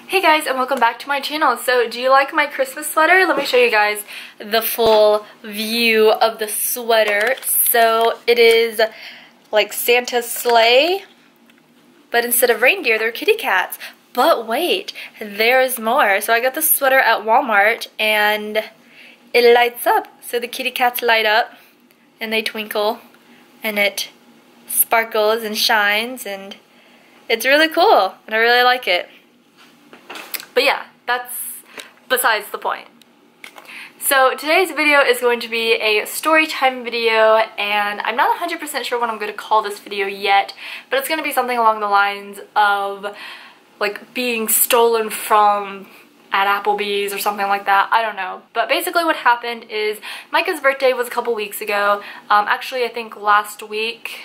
Hey guys, and welcome back to my channel. So do you like my Christmas sweater? Let me show you guys the full view of the sweater. So it is like Santa's sleigh, but instead of reindeer, they're kitty cats. But wait, there's more. So I got this sweater at Walmart and it lights up. So the kitty cats light up and they twinkle and it sparkles and shines and it's really cool and I really like it. But yeah, that's besides the point. So today's video is going to be a story time video, and I'm not 100% sure what I'm going to call this video yet, but it's going to be something along the lines of like being stolen from at Applebees or something like that. I don't know. But basically what happened is Micah's birthday was a couple weeks ago. Actually I think last week.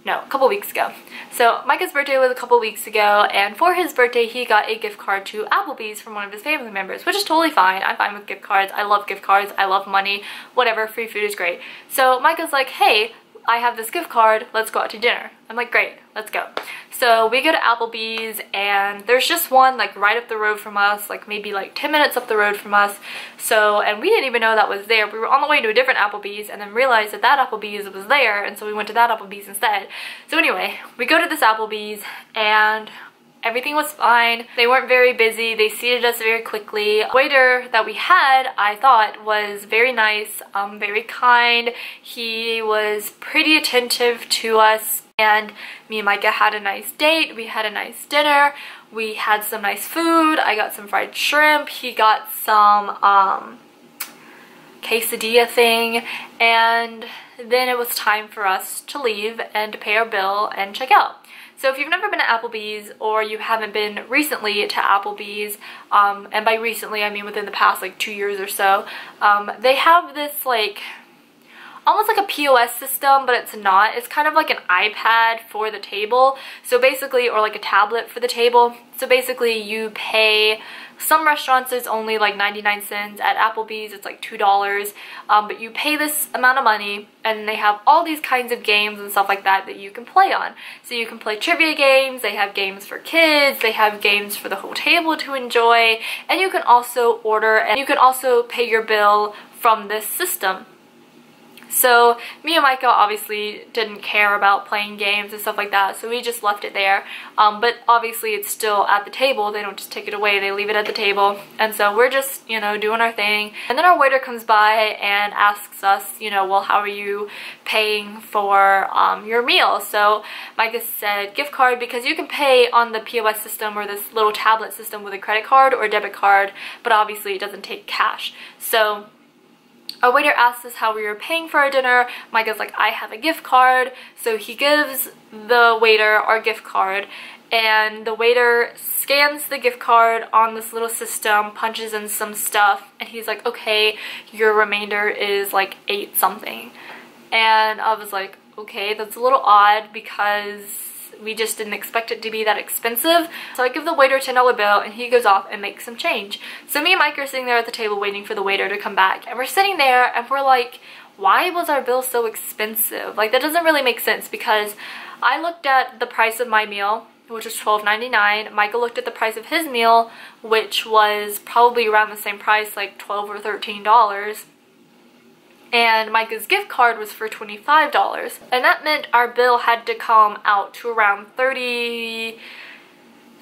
No, a couple weeks ago. So Micah's birthday was a couple weeks ago, and for his birthday he got a gift card to Applebee's from one of his family members, which is totally fine. I'm fine with gift cards. I love gift cards. I love money. Whatever, free food is great. So Micah's like, hey, I have this gift card. Let's go out to dinner. I'm like, great, let's go. So we go to Applebee's, and there's just one like right up the road from us, like maybe like 10 minutes up the road from us. So, and we didn't even know that was there. We were on the way to a different Applebee's and then realized that that Applebee's was there, and so we went to that Applebee's instead. So anyway, we go to this Applebee's and everything was fine. They weren't very busy. They seated us very quickly. The waiter that we had, I thought, was very nice, very kind. He was pretty attentive to us, and me and Micah had a nice date. We had a nice dinner. We had some nice food. I got some fried shrimp. He got some quesadilla thing, and then it was time for us to leave and to pay our bill and check out. So if you've never been to Applebee's, or you haven't been recently to Applebee's, and by recently I mean within the past like 2 years or so, they have this like almost like a POS system, but it's not. It's kind of like an iPad for the table. So basically, or like a tablet for the table. So basically you pay, some restaurants it's only like 99 cents. At Applebee's it's like $2. But you pay this amount of money and they have all these kinds of games and stuff like that that you can play on. So you can play trivia games, they have games for kids, they have games for the whole table to enjoy, and you can also order and you can also pay your bill from this system. So me and Micah obviously didn't care about playing games and stuff like that, so we just left it there. But obviously it's still at the table. They don't just take it away, they leave it at the table. And so we're just, you know, doing our thing. And then our waiter comes by and asks us, you know, well, how are you paying for your meal? So Micah said gift card, because you can pay on the POS system or this little tablet system with a credit card or debit card, but obviously it doesn't take cash. So our waiter asked us how we were paying for our dinner. Micah's like, I have a gift card. So he gives the waiter our gift card, and the waiter scans the gift card on this little system, punches in some stuff, and he's like, okay, your remainder is like 8 something. And I was like, okay, that's a little odd because we just didn't expect it to be that expensive. So I give the waiter a $10 bill and he goes off and makes some change. So me and Mike are sitting there at the table waiting for the waiter to come back, and we're sitting there and we're like, why was our bill so expensive? Like, that doesn't really make sense, because I looked at the price of my meal, which was $12.99. Michael looked at the price of his meal, which was probably around the same price, like $12 or $13. And Micah's gift card was for $25, and that meant our bill had to come out to around $33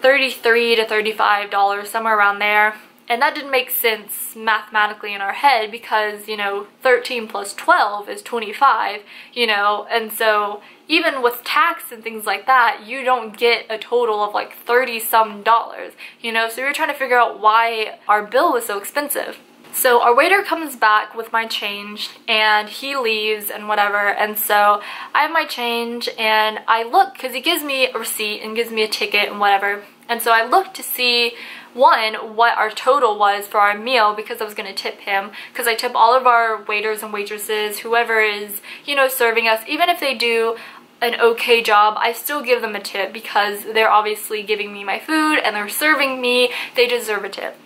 to $35, somewhere around there. And that didn't make sense mathematically in our head, because, you know, 13 plus 12 is 25, you know, and so even with tax and things like that, you don't get a total of like 30-some dollars, you know. So we were trying to figure out why our bill was so expensive. So our waiter comes back with my change and he leaves and whatever, and so I have my change and I look, because he gives me a receipt and gives me a ticket and whatever, and so I looked to see, one, what our total was for our meal, because I was going to tip him, because I tip all of our waiters and waitresses, whoever is, you know, serving us. Even if they do an okay job, I still give them a tip, because they're obviously giving me my food and they're serving me, they deserve a tip.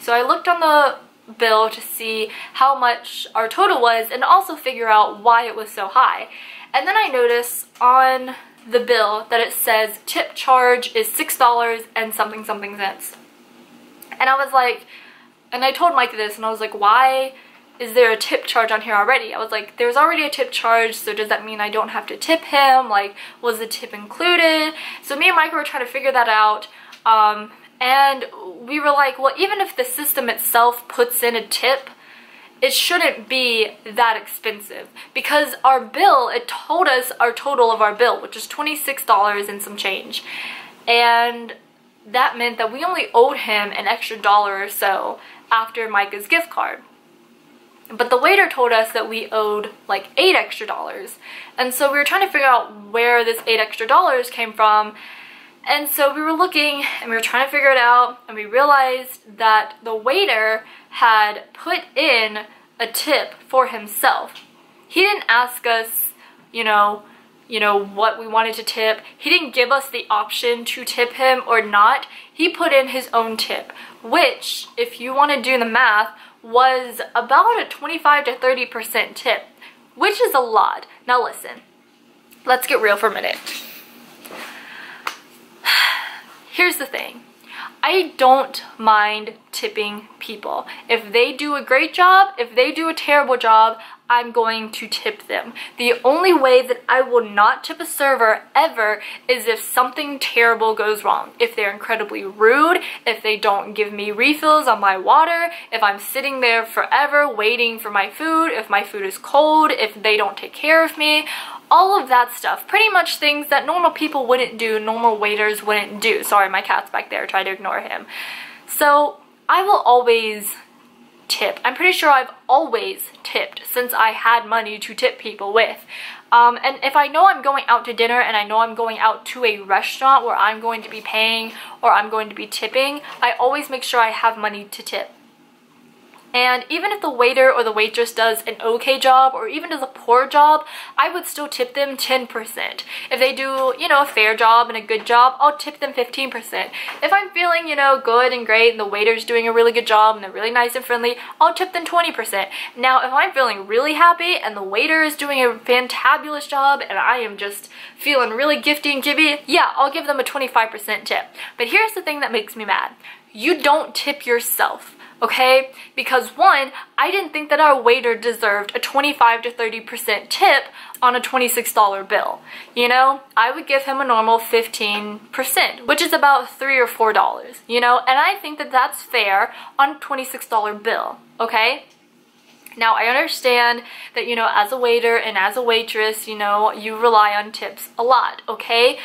So I looked on the bill to see how much our total was and also figure out why it was so high. And then I noticed on the bill that it says tip charge is $6 and something cents. And I was like, and I told Mike this, and I was like, why is there a tip charge on here already? I was like, there's already a tip charge, so does that mean I don't have to tip him? Like, was the tip included? So me and Mike were trying to figure that out, and we were like, well, even if the system itself puts in a tip, it shouldn't be that expensive, because our bill, it told us our total of our bill, which is $26 and some change, and that meant that we only owed him an extra dollar or so after Micah's gift card. But the waiter told us that we owed like $8 extra. And so we were trying to figure out where this $8 extra came from. And so we were looking and we were trying to figure it out, and we realized that the waiter had put in a tip for himself. He didn't ask us, you know, what we wanted to tip. He didn't give us the option to tip him or not. He put in his own tip, which, if you want to do the math, was about a 25 to 30% tip, which is a lot. Now listen, let's get real for a minute. Here's the thing. I don't mind tipping people. If they do a great job, if they do a terrible job, I'm going to tip them. The only way that I will not tip a server ever is if something terrible goes wrong. If they're incredibly rude, if they don't give me refills on my water, if I'm sitting there forever waiting for my food, if my food is cold, if they don't take care of me, all of that stuff. Pretty much things that normal people wouldn't do, normal waiters wouldn't do. Sorry, my cat's back there, try to ignore him. So I will always tip. I'm pretty sure I've always tipped since I had money to tip people with. And if I know I'm going out to dinner and I know I'm going out to a restaurant where I'm going to be paying or I'm going to be tipping, I always make sure I have money to tip. And even if the waiter or the waitress does an okay job or even does a poor job, I would still tip them 10%. If they do, you know, a fair job and a good job, I'll tip them 15%. If I'm feeling, you know, good and great and the waiter's doing a really good job and they're really nice and friendly, I'll tip them 20%. Now, if I'm feeling really happy and the waiter is doing a fantabulous job and I am just feeling really gifty and gibby, yeah, I'll give them a 25% tip. But here's the thing that makes me mad. You don't tip yourself. Okay? Because one, I didn't think that our waiter deserved a 25 to 30% tip on a $26 bill. You know, I would give him a normal 15%, which is about $3 or $4, you know, and I think that that's fair on a $26 bill, okay? Now, I understand that, you know, as a waiter and as a waitress, you know, you rely on tips a lot, okay?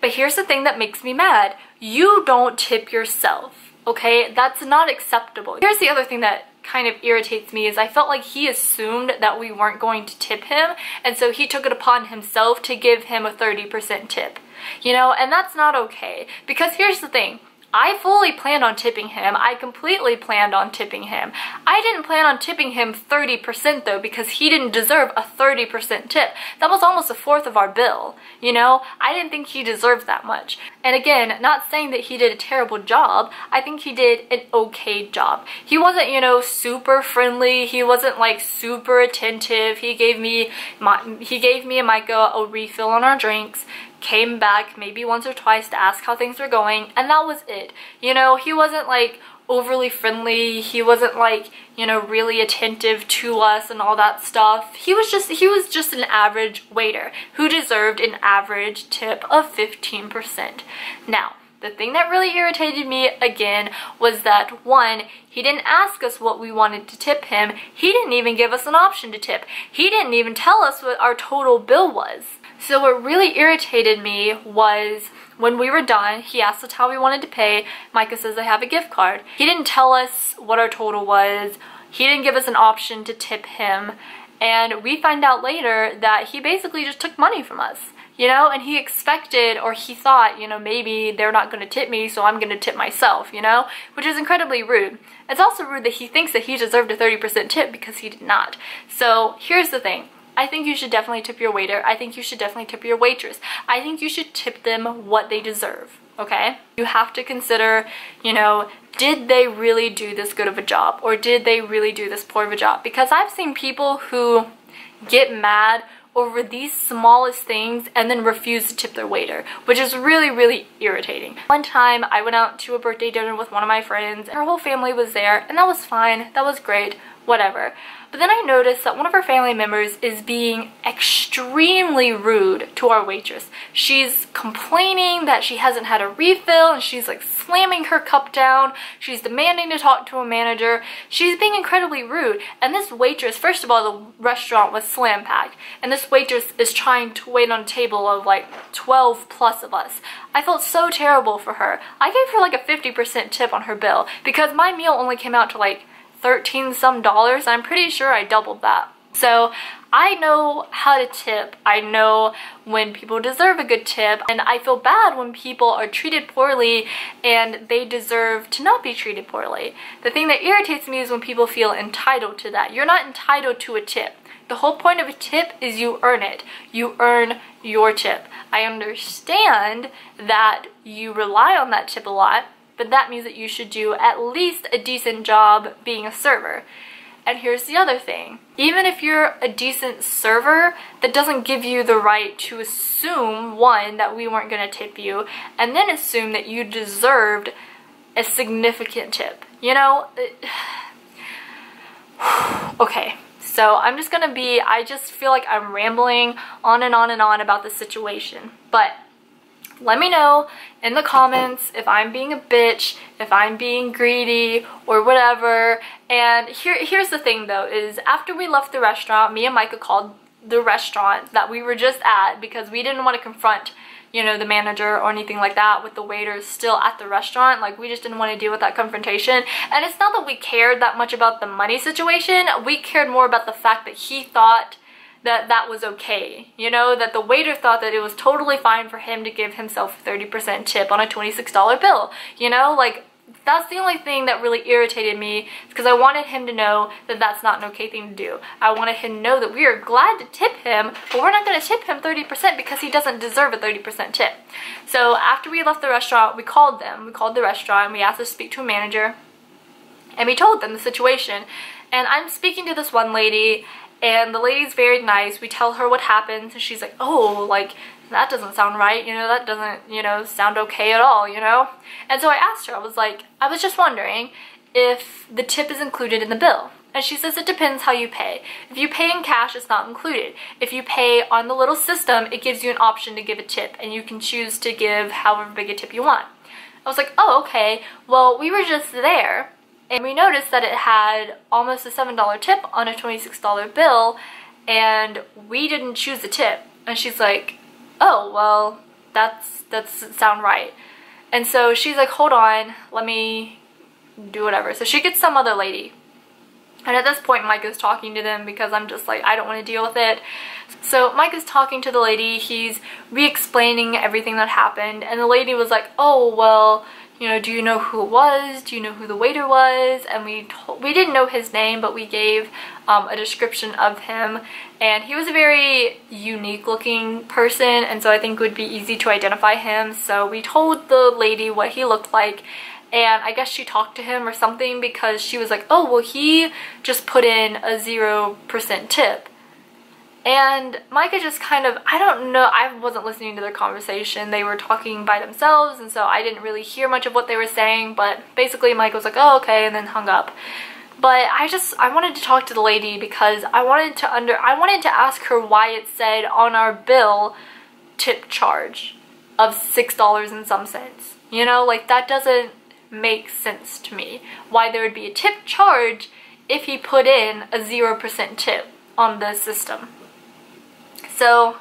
But here's the thing that makes me mad. You don't tip yourself. Okay, that's not acceptable. Here's the other thing that kind of irritates me is I felt like he assumed that we weren't going to tip him, and so he took it upon himself to give him a 30% tip. You know, and that's not okay. Because here's the thing. I fully planned on tipping him. I completely planned on tipping him. I didn't plan on tipping him 30% though, because he didn't deserve a 30% tip. That was almost a fourth of our bill, you know? I didn't think he deserved that much. And again, not saying that he did a terrible job. I think he did an okay job. He wasn't, you know, super friendly. He wasn't like super attentive. He gave me and Micah a refill on our drinks. Came back maybe once or twice to ask how things were going, and that was it. You know, he wasn't like overly friendly, he wasn't like, you know, really attentive to us and all that stuff. He was just an average waiter who deserved an average tip of 15%. Now, the thing that really irritated me again was that one, he didn't ask us what we wanted to tip him. He didn't even give us an option to tip. He didn't even tell us what our total bill was. So what really irritated me was when we were done, he asked us how we wanted to pay. Micah says, I have a gift card. He didn't tell us what our total was. He didn't give us an option to tip him. And we find out later that he basically just took money from us. You know, and he expected, or he thought, you know, maybe they're not going to tip me, so I'm going to tip myself, you know, which is incredibly rude. It's also rude that he thinks that he deserved a 30% tip because he did not. So here's the thing. I think you should definitely tip your waiter. I think you should definitely tip your waitress. I think you should tip them what they deserve, okay? You have to consider, you know, did they really do this good of a job, or did they really do this poor of a job? Because I've seen people who get mad over these smallest things and then refuse to tip their waiter, which is really, really irritating. One time I went out to a birthday dinner with one of my friends. Her whole family was there, and that was fine. That was great, whatever. But then I noticed that one of her family members is being extremely rude to our waitress. She's complaining that she hasn't had a refill, and she's like slamming her cup down. She's demanding to talk to a manager. She's being incredibly rude. And this waitress, first of all, the restaurant was slam packed, and this waitress is trying to wait on a table of like 12 plus of us. I felt so terrible for her. I gave her like a 50% tip on her bill because my meal only came out to like 13 some dollars. I'm pretty sure I doubled that. So I know how to tip. I know when people deserve a good tip, and I feel bad when people are treated poorly and they deserve to not be treated poorly. The thing that irritates me is when people feel entitled to that. You're not entitled to a tip. The whole point of a tip is you earn it. You earn your tip. I understand that you rely on that tip a lot, but that means that you should do at least a decent job being a server. And here's the other thing. Even if you're a decent server, that doesn't give you the right to assume, one, that we weren't going to tip you, and then assume that you deserved a significant tip. You know? Okay. So I'm just going to be, I just feel like I'm rambling on and on and on about the situation. But let me know in the comments if I'm being a bitch, if I'm being greedy, or whatever. And here's the thing though, is after we left the restaurant, me and Micah called the restaurant that we were just at because we didn't want to confront, you know, the manager or anything like that with the waiters still at the restaurant. Like, we just didn't want to deal with that confrontation. And it's not that we cared that much about the money situation. We cared more about the fact that he thought that that was okay, you know, that the waiter thought that it was totally fine for him to give himself a 30% tip on a $26 bill, you know, like, that's the only thing that really irritated me, because I wanted him to know that that's not an okay thing to do. I wanted him to know that we are glad to tip him, but we're not going to tip him 30% because he doesn't deserve a 30% tip. So after we left the restaurant, we called them, we called the restaurant, and we asked to speak to a manager, and we told them the situation. And I'm speaking to this one lady, and the lady's very nice. We tell her what happened, and she's like, oh, like, that doesn't sound right, you know, that doesn't, you know, sound okay at all, you know? And so I asked her, I was like, I was just wondering if the tip is included in the bill. And she says it depends how you pay. If you pay in cash, it's not included. If you pay on the little system, it gives you an option to give a tip, and you can choose to give however big a tip you want. I was like, oh, okay, well, we were just there, and we noticed that it had almost a $7 tip on a $26 bill, and we didn't choose the tip. And she's like, oh, well, that doesn't sound right. And so she's like, hold on, let me do whatever. So she gets some other lady. And at this point, Mike is talking to them because I'm just like, I don't want to deal with it. So Mike is talking to the lady. He's re-explaining everything that happened. And the lady was like, oh, well, you know, do you know who it was? Do you know who the waiter was? And we didn't know his name, but we gave a description of him. And he was a very unique looking person, and so I think it would be easy to identify him. So we told the lady what he looked like, and I guess she talked to him or something, because she was like, oh, well, he just put in a 0% tip. And Micah just kind of, I don't know, I wasn't listening to their conversation. They were talking by themselves, and so I didn't really hear much of what they were saying, but basically Micah was like, oh, okay, and then hung up. But I wanted to talk to the lady because I wanted to ask her why it said on our bill tip charge of $6 and some cents. You know, like, that doesn't make sense to me. Why there would be a tip charge if he put in a 0% tip on the system. So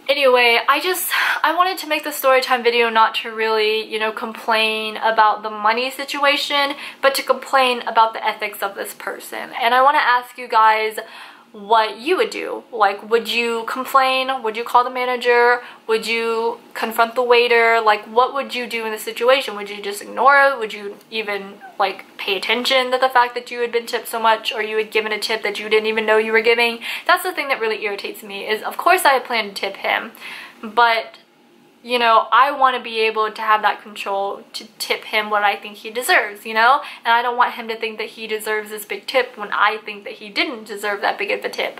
anyway, I wanted to make the story time video not to really, you know, complain about the money situation, but to complain about the ethics of this person. And I want to ask you guys what you would do. Like, would you complain? Would you call the manager? Would you confront the waiter? Like, what would you do in this situation? Would you just ignore it? Would you even, like, pay attention to the fact that you had been tipped so much, or you had given a tip that you didn't even know you were giving? That's the thing that really irritates me, is of course I had planned to tip him, but, you know, I want to be able to have that control to tip him what I think he deserves, you know? And I don't want him to think that he deserves this big tip when I think that he didn't deserve that big of a tip.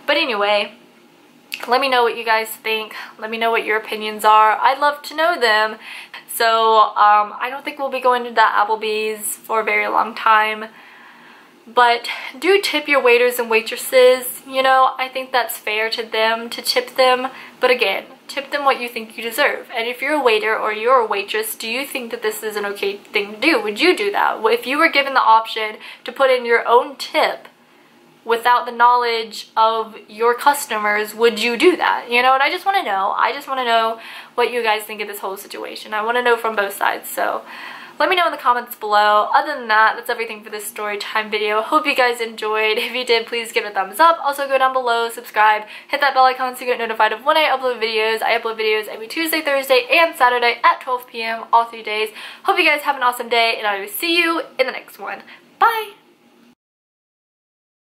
But anyway, Let me know what you guys think. Let me know what your opinions are. I'd love to know them. So I don't think we'll be going to that Applebee's for a very long time. But do tip your waiters and waitresses. You know, I think that's fair to them to tip them. But again, tip them what you think you deserve. And if you're a waiter or you're a waitress, do you think that this is an okay thing to do? Would you do that? If you were given the option to put in your own tip without the knowledge of your customers, would you do that? You know, and I just want to know. I just want to know what you guys think of this whole situation. I want to know from both sides. So let me know in the comments below. Other than that, that's everything for this story time video. Hope you guys enjoyed. If you did, please give it a thumbs up. Also go down below, subscribe, hit that bell icon so you get notified of when I upload videos. I upload videos every Tuesday, Thursday, and Saturday at 12 p.m. all 3 days. Hope you guys have an awesome day, and I will see you in the next one. Bye!